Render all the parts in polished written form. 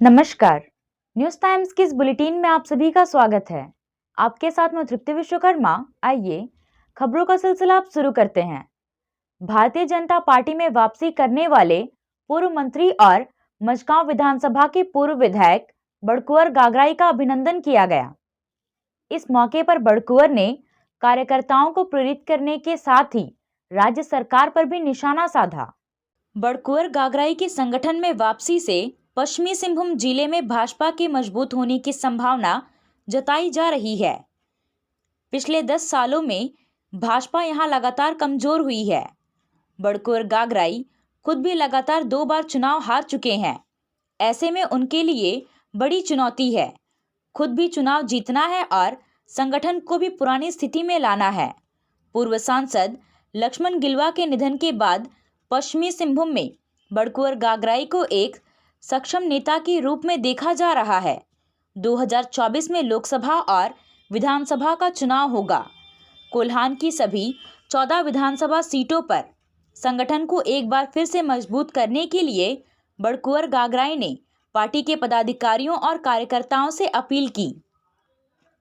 नमस्कार। News times की इस बुलेटिन में आप सभी का स्वागत है। आपके साथ मैं तृप्ति विश्वकर्मा। आइए खबरों का सिलसिला आप शुरू करते हैं। भारतीय जनता पार्टी में वापसी करने वाले पूर्व मंत्री और मझगांव विधानसभा के पूर्व विधायक बड़कुंवर गागराई का अभिनंदन किया गया। इस मौके पर बड़कुंवर ने कार्यकर्ताओं को प्रेरित करने के साथ ही राज्य सरकार पर भी निशाना साधा। बड़कुंवर गागराई के संगठन में वापसी से पश्चिमी सिंहभूम जिले में भाजपा के मजबूत होने की संभावना जताई जा रही है। पिछले 10 सालों में भाजपा यहां लगातार कमजोर हुई है। बड़कुंवर गागराई खुद भी लगातार 2 बार चुनाव हार चुके हैं। ऐसे में उनके लिए बड़ी चुनौती है। खुद भी चुनाव जीतना है और संगठन को भी पुरानी स्थिति में लाना है। पूर्व सांसद लक्ष्मण गिलुआ के निधन के बाद पश्चिमी सिंहभूम में बड़कुंवर गागराई को एक सक्षम नेता के रूप में देखा जा रहा है। 2024 में लोकसभा और विधानसभा का चुनाव होगा। कोल्हान की सभी 14 विधानसभा सीटों पर संगठन को एक बार फिर से मजबूत करने के लिए बड़कुंवर गागराई ने पार्टी के पदाधिकारियों और कार्यकर्ताओं से अपील की।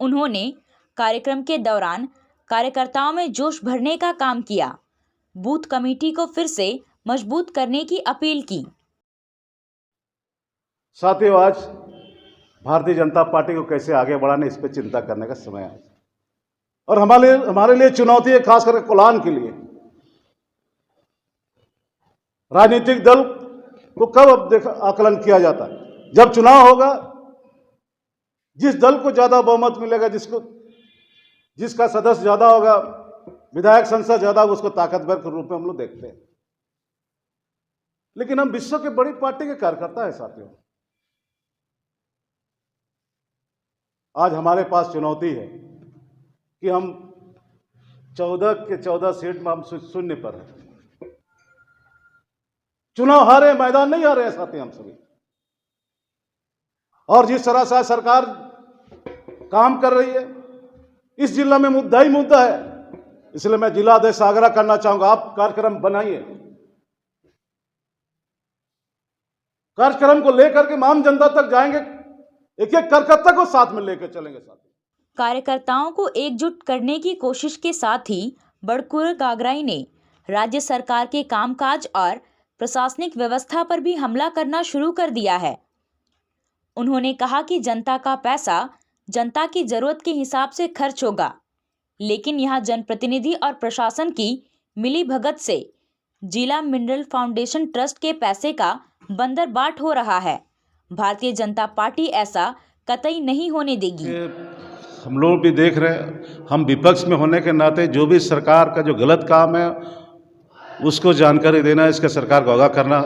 उन्होंने कार्यक्रम के दौरान कार्यकर्ताओं में जोश भरने का काम किया, बूथ कमेटी को फिर से मजबूत करने की अपील की। साथियों, आज भारतीय जनता पार्टी को कैसे आगे बढ़ाने इस पर चिंता करने का समय है और हमारे लिए चुनौती है, खास करके कोल्हान के लिए। राजनीतिक दल को कब आकलन किया जाता है? जब चुनाव होगा। जिस दल को ज्यादा बहुमत मिलेगा, जिसका सदस्य ज्यादा होगा, विधायक संसद ज्यादा होगा, उसको ताकतवर के रूप में हम लोग देखते हैं। लेकिन हम विश्व की बड़ी पार्टी के कार्यकर्ता है साथियों। आज हमारे पास चुनौती है कि हम 14 के 14 सीट में हम शून्य पर हैं। चुनाव हारे, मैदान नहीं हारे हैं साथी हम सभी। और जिस तरह से सरकार काम कर रही है, इस जिला में मुद्दा ही मुद्दा है। इसलिए मैं जिलाध्यक्ष से आग्रह करना चाहूंगा, आप कार्यक्रम बनाइए। कार्यक्रम को लेकर के आम जनता तक जाएंगे, एक एक कार्यकर्ता को साथ में लेकर चलेंगे। साथ कार्यकर्ताओं को एकजुट करने की कोशिश के साथ ही बड़कुंवर गागराई ने राज्य सरकार के कामकाज और प्रशासनिक व्यवस्था पर भी हमला करना शुरू कर दिया है। उन्होंने कहा कि जनता का पैसा जनता की जरूरत के हिसाब से खर्च होगा, लेकिन यहां जनप्रतिनिधि और प्रशासन की मिलीभगत से जिला मिनरल फाउंडेशन ट्रस्ट के पैसे का बंदरबाट हो रहा है। भारतीय जनता पार्टी ऐसा कतई नहीं होने देगी। हम लोग भी देख रहे हैं, हम विपक्ष में होने के नाते जो भी सरकार का जो गलत काम है उसको जानकारी देना, इसका सरकार को आगाह करना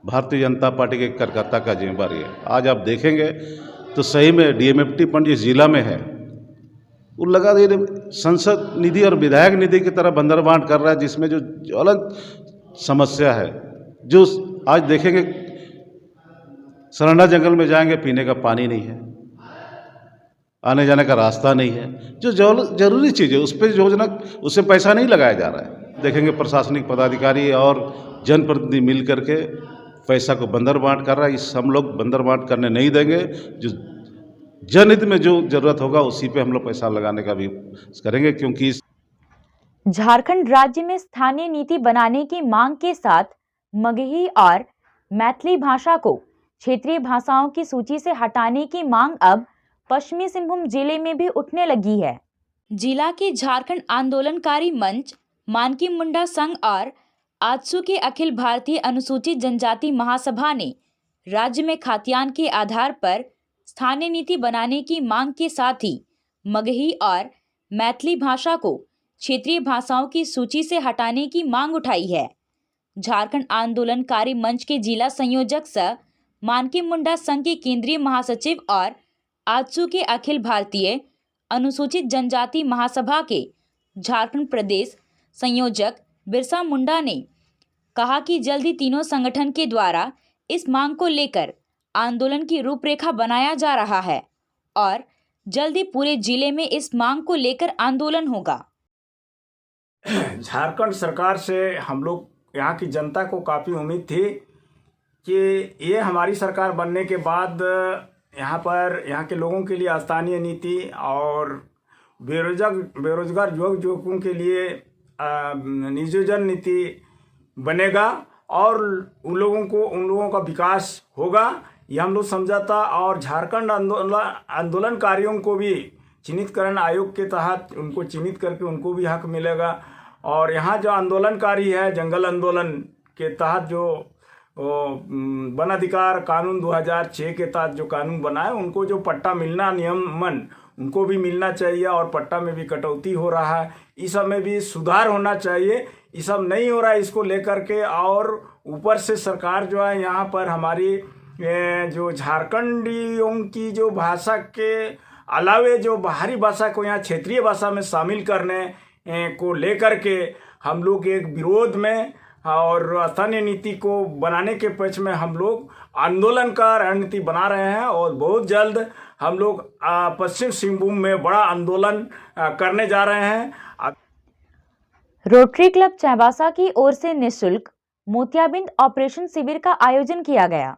भारतीय जनता पार्टी के कार्यकर्ता का जिम्मेदारी है। आज आप देखेंगे तो सही में डीएमएफटी फंड जिस जिला में है वो लगा दे संसद निधि और विधायक निधि की तरह बंदरबांट कर रहा है, जिसमें जो ज्वलंत समस्या है। जो आज देखेंगे सरंडा जंगल में जाएंगे, पीने का पानी नहीं है, आने जाने का रास्ता नहीं है। जो जरूरी चीज़ है उस पर योजना, उससे पैसा नहीं लगाया जा रहा है। देखेंगे प्रशासनिक पदाधिकारी और जनप्रतिनिधि मिल करके पैसा को बंदरबांट कर रहा है। इस हम लोग बंदरबांट करने नहीं देंगे। जो जनहित में जो जरूरत होगा उसी पे हम लोग पैसा लगाने का भी करेंगे, क्योंकि झारखंड राज्य में स्थानीय नीति बनाने की मांग के साथ मगही और मैथिली भाषा को क्षेत्रीय भाषाओं की सूची से हटाने की मांग अब पश्चिमी सिंहभूम जिले में भी उठने लगी है। जिला के झारखंड आंदोलनकारी मंच, मानकी मुंडा संघ और आजसू के अखिल भारतीय अनुसूचित जनजाति महासभा ने राज्य में खाद्यान्न के आधार पर स्थानीय नीति बनाने की मांग के साथ ही मगही और मैथिली भाषा को क्षेत्रीय भाषाओं की सूची से हटाने की मांग उठाई है। झारखंड आंदोलनकारी मंच के जिला संयोजक सह मानकी मुंडा संघ के केंद्रीय महासचिव और आजसू के अखिल भारतीय अनुसूचित जनजाति महासभा के झारखंड प्रदेश संयोजक बिरसा मुंडा ने कहा कि जल्दी तीनों संगठन के द्वारा इस मांग को लेकर आंदोलन की रूपरेखा बनाया जा रहा है और जल्दी पूरे जिले में इस मांग को लेकर आंदोलन होगा। झारखंड सरकार से हम लोग यहाँ की जनता को काफ़ी उम्मीद थी कि ये हमारी सरकार बनने के बाद यहाँ के लोगों के लिए स्थानीय नीति और बेरोजगार युवकों के लिए नियोजन नीति बनेगा और उन लोगों का विकास होगा, ये हम लोग समझाता। और झारखंड आंदोलनकारियों को भी चिन्हितकरण आयोग के तहत उनको चिन्हित करके उनको भी हक मिलेगा। और यहाँ जो आंदोलनकारी है, जंगल आंदोलन के तहत जो वन अधिकार कानून 2006 के तहत जो कानून बना है, उनको जो पट्टा मिलना नियमन उनको भी मिलना चाहिए। और पट्टा में भी कटौती हो रहा है, इस सब में भी सुधार होना चाहिए। ये सब नहीं हो रहा है, इसको लेकर के। और ऊपर से सरकार जो है यहाँ पर हमारी जो झारखंडियों की जो भाषा के अलावे जो बाहरी भाषा को यहाँ क्षेत्रीय भाषा में शामिल करने को लेकर के हम लोग एक विरोध में और स्थानीय नीति को बनाने के पक्ष में हम लोग आंदोलन का रणनीति बना रहे हैं। और बहुत जल्द हम लोग पश्चिम सिंहभूम में बड़ा आंदोलन करने जा रहे हैं। रोटरी क्लब चाईबासा की ओर से निःशुल्क मोतियाबिंद ऑपरेशन शिविर का आयोजन किया गया।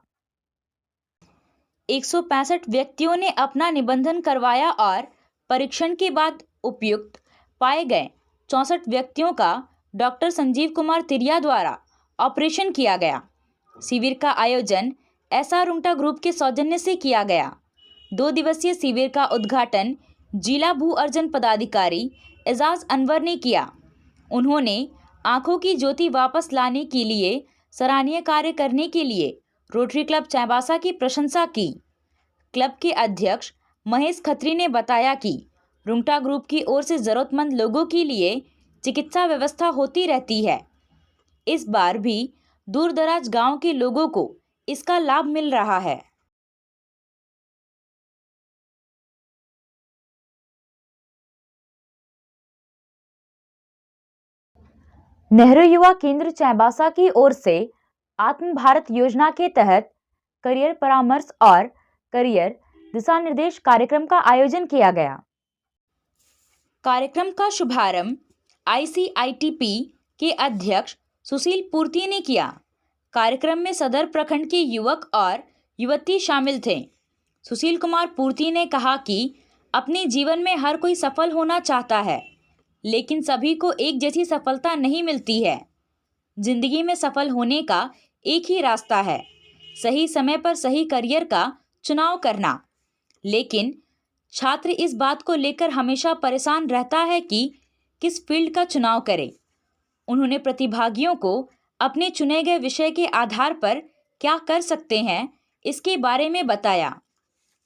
165 व्यक्तियों ने अपना निबंधन करवाया और परीक्षण के बाद उपयुक्त पाए गए 64 व्यक्तियों का डॉक्टर संजीव कुमार तिरिया द्वारा ऑपरेशन किया गया। शिविर का आयोजन एसआर रुंगटा ग्रुप के सौजन्य से किया गया। 2 दिवसीय शिविर का उद्घाटन जिला भू अर्जन पदाधिकारी एजाज अनवर ने किया। उन्होंने आंखों की ज्योति वापस लाने के लिए सराहनीय कार्य करने के लिए रोटरी क्लब चाईबासा की प्रशंसा की। क्लब के अध्यक्ष महेश खत्री ने बताया कि रुंगटा ग्रुप की ओर से ज़रूरतमंद लोगों के लिए चिकित्सा व्यवस्था होती रहती है। इस बार भी दूर दराज गांव के लोगों को इसका लाभ मिल रहा है। नेहरू युवा केंद्र चाईबासा की ओर से आत्म भारत योजना के तहत करियर परामर्श और करियर दिशा निर्देश कार्यक्रम का आयोजन किया गया। कार्यक्रम का शुभारंभ ICITP के अध्यक्ष सुशील पूर्ति ने किया। कार्यक्रम में सदर प्रखंड के युवक और युवती शामिल थे। सुशील कुमार पूर्ति ने कहा कि अपने जीवन में हर कोई सफल होना चाहता है, लेकिन सभी को एक जैसी सफलता नहीं मिलती है। जिंदगी में सफल होने का एक ही रास्ता है, सही समय पर सही करियर का चुनाव करना। लेकिन छात्र इस बात को लेकर हमेशा परेशान रहता है कि किस फील्ड का चुनाव करें। उन्होंने प्रतिभागियों को अपने चुने गए विषय के आधार पर क्या कर सकते हैं, इसके बारे में बताया।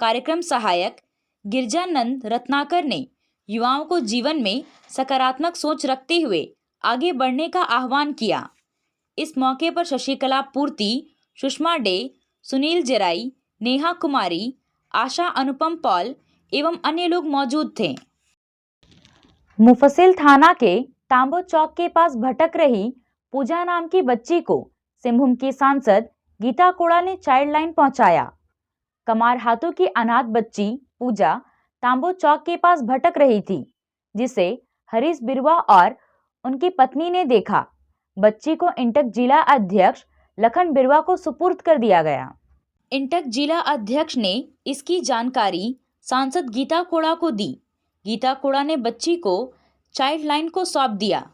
कार्यक्रम सहायक गिरजानंद रत्नाकर ने युवाओं को जीवन में सकारात्मक सोच रखते हुए आगे बढ़ने का आह्वान किया। इस मौके पर शशिकला पूर्ति, सुषमा डे, सुनील जराई, नेहा कुमारी, आशा अनुपम पॉल एवं अन्य लोग मौजूद थे। मुफस्सिल थाना के तांबो चौक के पास भटक रही पूजा नाम की बच्ची को सिंहभूम की सांसद गीता कोड़ा ने चाइल्ड लाइन पहुंचाया। कमार हाथों की अनाथ बच्ची पूजा तांबो चौक के पास भटक रही थी, जिसे हरीश बिरवा और उनकी पत्नी ने देखा। बच्ची को इंटक जिला अध्यक्ष लखन बिरवा को सुपुर्द कर दिया गया। इंटक जिला अध्यक्ष ने इसकी जानकारी सांसद गीता कोड़ा को दी। गीता कोड़ा ने बच्ची को चाइल्ड लाइन को सौंप दिया।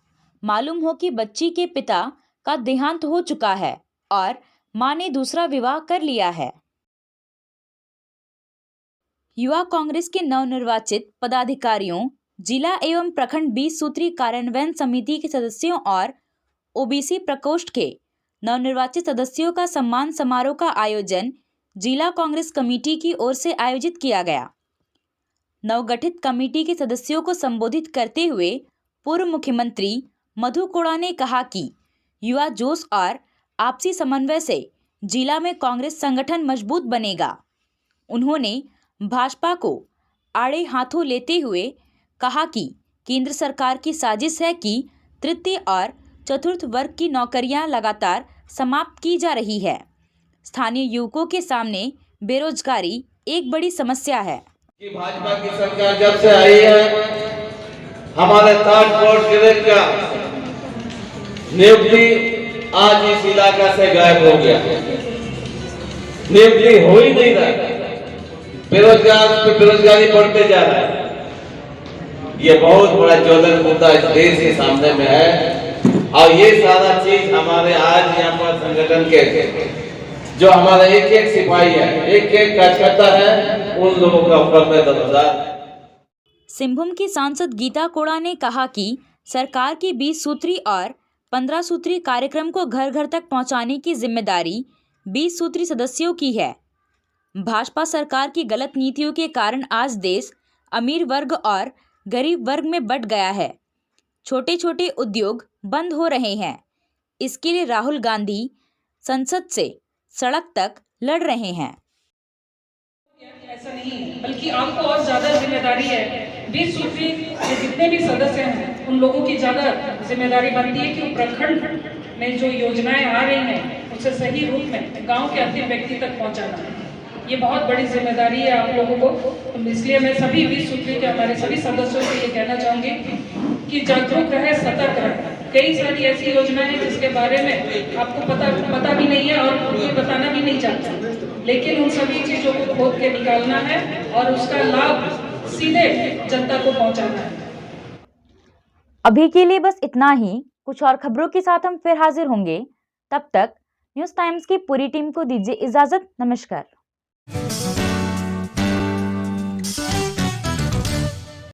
मालूम हो कि बच्ची के पिता का देहांत हो चुका है और मां ने दूसरा विवाह कर लिया है। युवा कांग्रेस के नवनिर्वाचित पदाधिकारियों, जिला एवं प्रखंड 20 सूत्री कार्यान्वयन समिति के सदस्यों और ओबीसी प्रकोष्ठ के नवनिर्वाचित सदस्यों का सम्मान समारोह का आयोजन जिला कांग्रेस कमेटी की ओर से आयोजित किया गया। नवगठित कमेटी के सदस्यों को संबोधित करते हुए पूर्व मुख्यमंत्री मधु कोड़ा ने कहा कि युवा जोश और आपसी समन्वय से जिला में कांग्रेस संगठन मजबूत बनेगा। उन्होंने भाजपा को आड़े हाथों लेते हुए कहा कि केंद्र सरकार की साजिश है कि तृतीय और चतुर्थ वर्ग की नौकरियां लगातार समाप्त की जा रही है। स्थानीय युवकों के सामने बेरोजगारी एक बड़ी समस्या है कि भाजपा की सरकार जब से आई है, हमारे थर्ड फोर्थ ग्रेड का नियुक्ति आज इस इलाका से गायब हो गया। नियुक्ति हो ही नहीं रहा, बेरोजगार पे बेरोजगारी बढ़ते जा रहा है। ये बहुत बड़ा ज्वलंत मुद्दा इस देश के सामने में है और ये सारा चीज हमारे आज यहाँ पर संगठन के जो हमारा एक एक सिपाही है, एक एक कार्यकर्ता है, उन लोगों का ऊपर में दमदार है। सिंहभूम की सांसद गीता कोड़ा ने कहा कि सरकार की 20 सूत्री और 15 सूत्री कार्यक्रम को घर घर तक पहुंचाने की जिम्मेदारी 20 सूत्री सदस्यों की है। भाजपा सरकार की गलत नीतियों के कारण आज देश अमीर वर्ग और गरीब वर्ग में बंट गया है। छोटे छोटे उद्योग बंद हो रहे हैं। इसके लिए राहुल गांधी संसद से सड़क तक लड़ रहे हैं। ऐसा नहीं, बल्कि आपको और ज्यादा जिम्मेदारी है। 20 सूत्री के जितने भी सदस्य हैं उन लोगों की ज्यादा जिम्मेदारी बनती है कि प्रखंड में जो योजनाएं आ रही हैं उसे सही रूप में गांव के अंतिम व्यक्ति तक पहुंचाना। ये बहुत बड़ी जिम्मेदारी है आप लोगों को। तो इसलिए मैं सभी 20 सूत्री के हमारे सभी सदस्यों से ये कहना चाहूंगी कि जागरूक रहे, सतर्क रहे। कई सारी ऐसी योजनाएं हैं जिसके बारे में आपको पता भी नहीं है और कोई बताना भी नहीं चाहता, लेकिन उन सभी चीजों को खोद के निकालना है और उसका लाभ सीधे जनता को पहुंचाना है। अभी के लिए बस इतना ही। कुछ और खबरों के साथ हम फिर हाजिर होंगे। तब तक न्यूज़ टाइम्स की पूरी टीम को दीजिए इजाजत। नमस्कार।